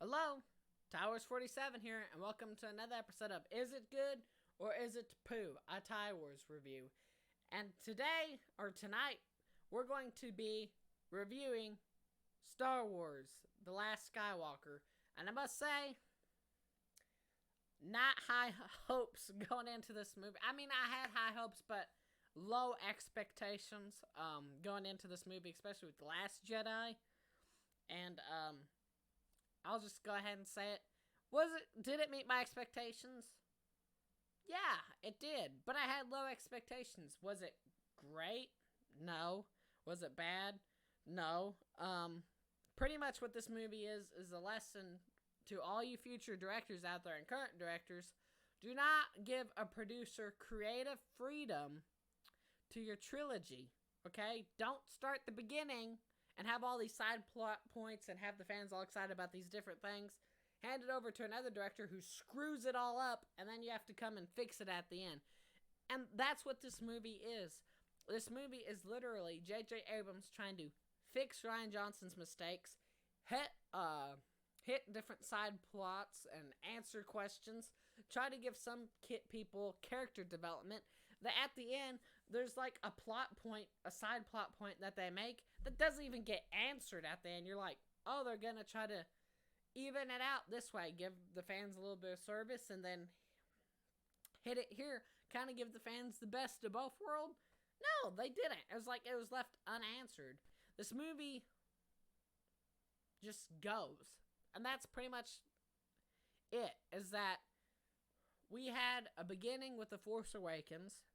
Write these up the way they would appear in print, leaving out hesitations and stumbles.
Hello, Tywars 47 here, and welcome to another episode of Is It Good or Is It Pooh, a Tywars review. And today, or tonight, we're going to be reviewing Star Wars, The Last Skywalker. And I must say, not high hopes going into this movie. I mean, I had high hopes, but low expectations going into this movie, especially with The Last Jedi. And I'll just go ahead and say it. Did it meet my expectations? Yeah, it did. But I had low expectations. Was it great? No. Was it bad? No. Pretty much what this movie is a lesson to all you future directors out there and current directors. Do not give a producer creative freedom to your trilogy. Okay? Don't start the beginning and have all these side plot points and have the fans all excited about these different things. Hand it over to another director who screws it all up, and then you have to come and fix it at the end. And that's what this movie is. This movie is literally J.J. Abrams trying to fix Rian Johnson's mistakes, hit different side plots and answer questions, try to give some people character development, that at the end, there's like a side plot point that they make that doesn't even get answered at the end. You're like, oh, they're going to try to even it out this way, give the fans a little bit of service, and then hit it here, kind of give the fans the best of both worlds. No, they didn't. It was like it was left unanswered. This movie just goes. And that's pretty much it, is that we had a beginning with The Force Awakens.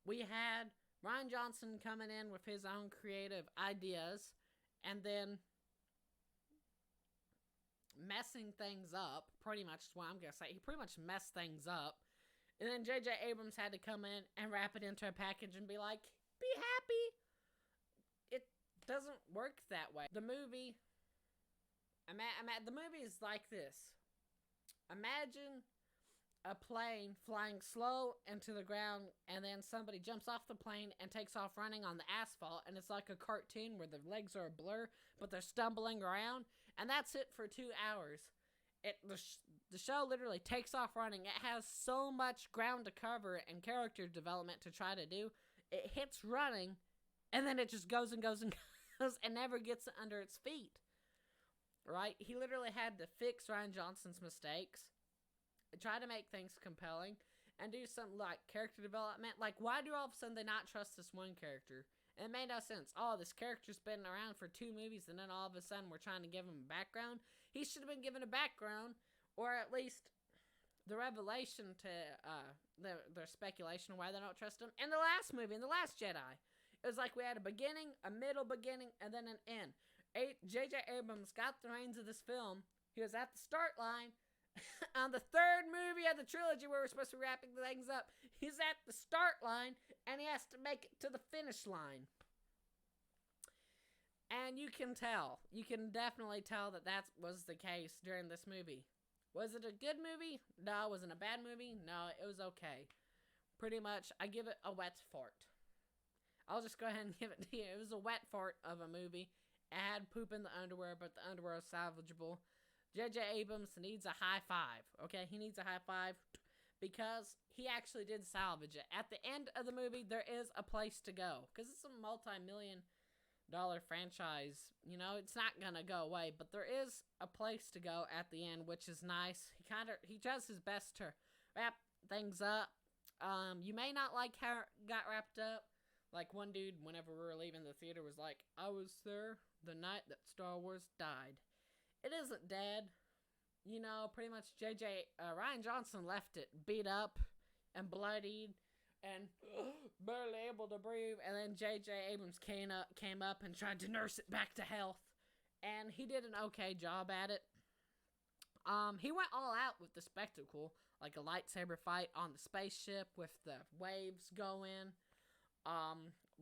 We had Rian Johnson coming in with his own creative ideas and then messing things up. Pretty much is what I'm going to say. He pretty much messed things up. And then J.J. Abrams had to come in and wrap it into a package and be like, be happy. It doesn't work that way. The movie is like this. Imagine a plane flying slow into the ground, and then somebody jumps off the plane and takes off running on the asphalt, and it's like a cartoon where their legs are a blur, but they're stumbling around, and that's it for 2 hours. The show literally takes off running. It has so much ground to cover and character development to try to do. It hits running, and then it just goes and goes and goes and never gets under its feet. Right? He literally had to fix Rian Johnson's mistakes, try to make things compelling, and do some like character development. Like, why do all of a sudden they not trust this one character? And it made no sense. Oh, this character's been around for 2 movies, and then all of a sudden we're trying to give him a background. He should have been given a background, or at least the revelation to their speculation of why they don't trust him. In the last movie, in The Last Jedi, it was like we had a beginning, a middle beginning, and then an end. J.J. Abrams got the reins of this film. He was at the start line on the 3rd movie of the trilogy where we're supposed to be wrapping things up. He's at the start line, and he has to make it to the finish line. And you can tell. You can definitely tell that was the case during this movie. Was it a good movie? No. Was it a bad movie? No, it was okay. Pretty much, I give it a wet fart. I'll just go ahead and give it to you. It was a wet fart of a movie. It had poop in the underwear, but the underwear is salvageable. J.J. Abrams needs a high five, okay? He needs a high five because he actually did salvage it. At the end of the movie, there is a place to go because it's a multi-million-dollar franchise. You know, it's not going to go away, but there is a place to go at the end, which is nice. He does his best to wrap things up. You may not like how it got wrapped up. Like one dude, whenever we were leaving the theater, was like, I was there the night that Star Wars died. It isn't dead. You know, pretty much Rian Johnson left it beat up and bloodied and barely able to breathe. And then J.J. Abrams came up and tried to nurse it back to health. And he did an okay job at it. He went all out with the spectacle, like a lightsaber fight on the spaceship with the waves going. A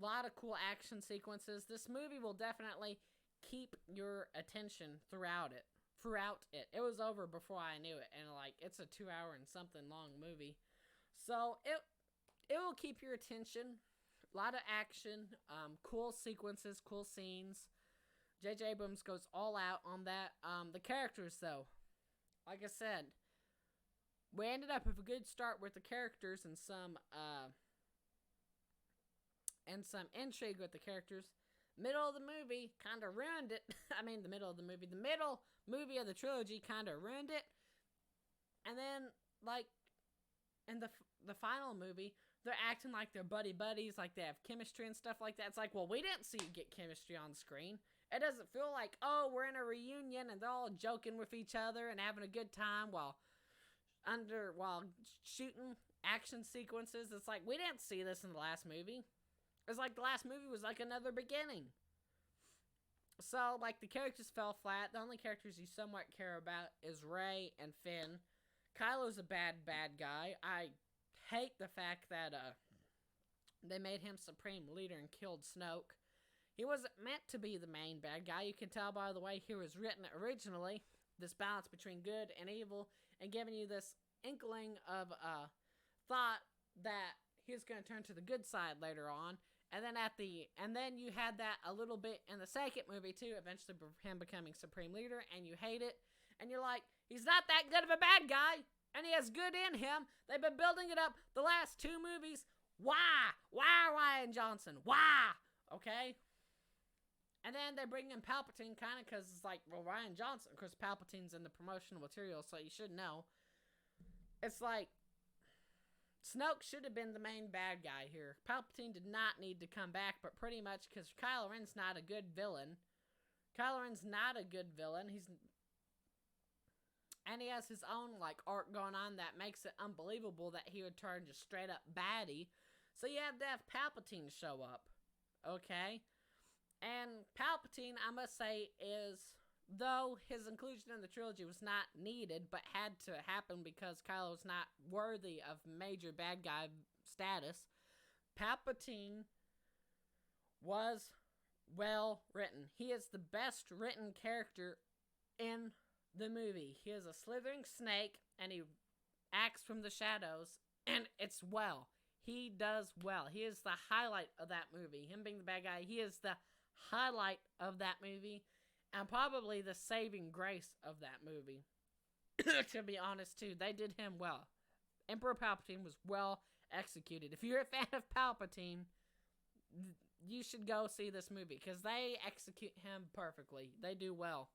lot of cool action sequences. This movie will definitely keep your attention throughout it. It was over before I knew it, and like it's a 2 hour and something long movie, so it will keep your attention. A lot of action, cool sequences, cool scenes. J.J. Abrams goes all out on that. The characters, though, like I said, we ended up with a good start with the characters and some intrigue with the characters. Middle of the movie kind of ruined it. The middle movie of the trilogy kind of ruined it. And then, like, in the final movie, they're acting like they're buddies, like they have chemistry and stuff like that. It's like, well, we didn't see you get chemistry on screen. It doesn't feel like, oh, we're in a reunion and they're all joking with each other and having a good time while shooting action sequences. It's like, we didn't see this in the last movie. It's like the last movie was like another beginning. So, like, the characters fell flat. The only characters you somewhat care about is Rey and Finn. Kylo's a bad guy. I hate the fact that they made him Supreme Leader and killed Snoke. He wasn't meant to be the main bad guy. You can tell by the way he was written originally. This balance between good and evil, and giving you this inkling of thought that he was going to turn to the good side later on. And then you had that a little bit in the second movie too, eventually him becoming Supreme Leader, and you hate it. And you're like, he's not that good of a bad guy, and he has good in him. They've been building it up the last two movies. Why? Why Rian Johnson? Why? Okay? And then they bring in Palpatine kind of because it's like, well, Rian Johnson, of course, Palpatine's in the promotional material, so you should know. It's like, Snoke should have been the main bad guy here. Palpatine did not need to come back, but pretty much because Kylo Ren's not a good villain. And he has his own, like, arc going on that makes it unbelievable that he would turn just straight up baddie. So you have to have Palpatine show up. Okay? And Palpatine, I must say, though his inclusion in the trilogy was not needed, but had to happen because Kylo's not worthy of major bad guy status, Palpatine was well written. He is the best written character in the movie. He is a slithering snake, and he acts from the shadows, and it's well. He does well. He is the highlight of that movie. Him being the bad guy, he is the highlight of that movie, and probably the saving grace of that movie. To be honest, too, they did him well. Emperor Palpatine was well executed. If you're a fan of Palpatine, you should go see this movie, because they execute him perfectly. They do well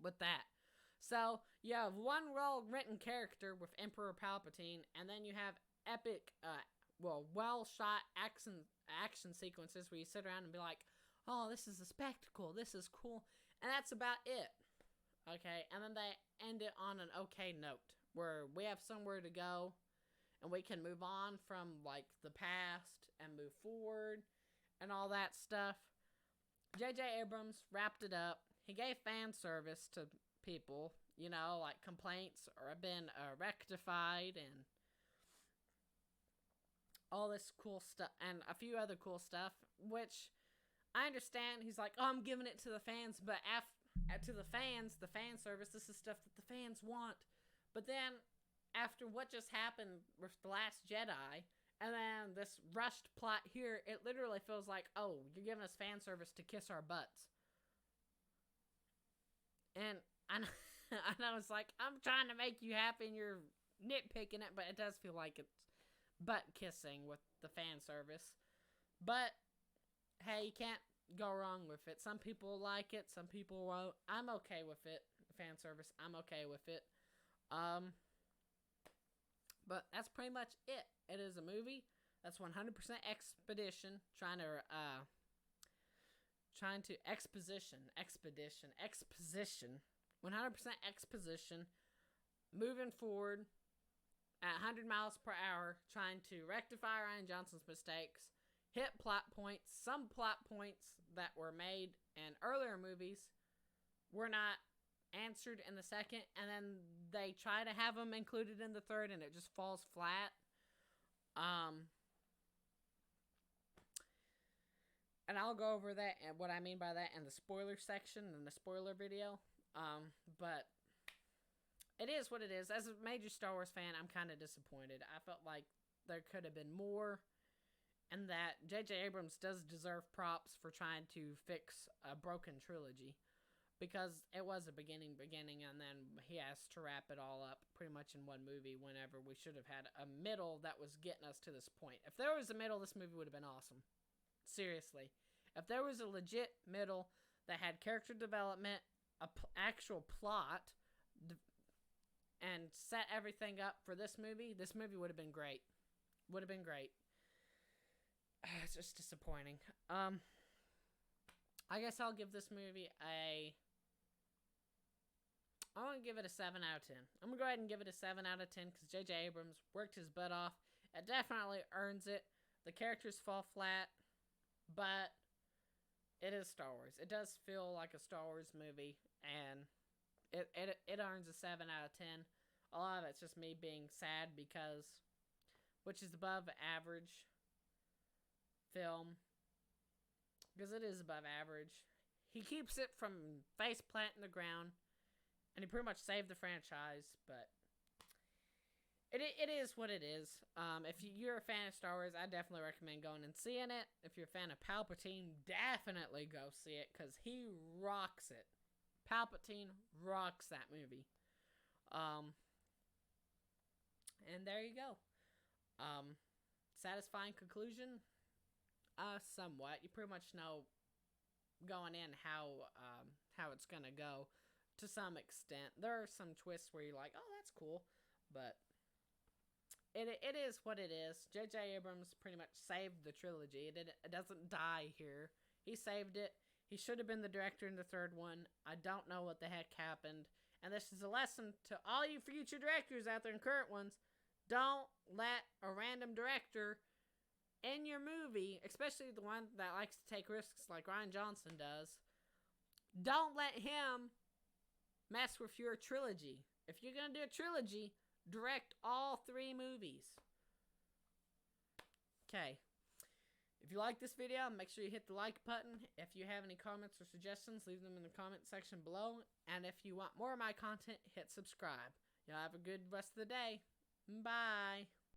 with that. So, you have one well-written character with Emperor Palpatine, and then you have epic, well-shot action sequences where you sit around and be like, oh, this is a spectacle, this is cool, and that's about it. Okay, and then they end it on an okay note, where we have somewhere to go, and we can move on from, like, the past, and move forward, and all that stuff. J.J. Abrams wrapped it up. He gave fan service to people, like complaints have been rectified, and all this cool stuff, and a few other cool stuff, which I understand. He's like, oh, I'm giving it to the fans, but to the fans, the fan service, this is stuff that the fans want. But then, after what just happened with The Last Jedi, and then this rushed plot here, it literally feels like, oh, you're giving us fan service to kiss our butts. And I know it's like, I'm trying to make you happy and you're nitpicking it, but it does feel like it's butt kissing with the fan service. But hey, you can't go wrong with it. Some people like it, some people won't. I'm okay with it. Fan service, I'm okay with it. But that's pretty much it. It is a movie that's 100% exposition, trying to exposition, 100% exposition, moving forward at 100 miles per hour, trying to rectify Rian Johnson's mistakes, hit plot points. Some plot points that were made in earlier movies were not answered in the second, and then they try to have them included in the third, and it just falls flat. And I'll go over that and what I mean by that in the spoiler section, in the spoiler video. But it is what it is. As a major Star Wars fan, I'm kind of disappointed. I felt like there could have been more, and that J.J. Abrams does deserve props for trying to fix a broken trilogy. because it was a beginning, and then he has to wrap it all up pretty much in one movie whenever we should have had a middle that was getting us to this point. If there was a middle, this movie would have been awesome. Seriously. If there was a legit middle that had character development, actual plot, and set everything up for this movie would have been great. Would have been great. It's just disappointing. I guess I'll give this movie I'm going to give it a 7 out of 10. I'm going to go ahead and give it a 7 out of 10 because J.J. Abrams worked his butt off. It definitely earns it. The characters fall flat, but it is Star Wars. It does feel like a Star Wars movie, and it earns a 7 out of 10. A lot of it's just me being sad because, which is above average film, because it is above average. He keeps it from face planting the ground, and he pretty much saved the franchise, but it is what it is. If you're a fan of Star Wars, I definitely recommend going and seeing it. If you're a fan of Palpatine, definitely go see it, because he rocks it. Palpatine rocks that movie. And there you go. Satisfying conclusion? Somewhat. You pretty much know going in how it's gonna go to some extent. There are some twists where you're like, oh, that's cool, but it is what it is. J.J. Abrams pretty much saved the trilogy. It doesn't die here. He saved it. He should have been the director in the third one. I don't know what the heck happened. And this is a lesson to all you future directors out there and current ones. Don't let a random director in your movie, especially the one that likes to take risks like Rian Johnson does, don't let him mess with your trilogy. If you're going to do a trilogy, direct all 3 movies. Okay. If you like this video, make sure you hit the like button. If you have any comments or suggestions, leave them in the comment section below. And if you want more of my content, hit subscribe. Y'all have a good rest of the day. Bye.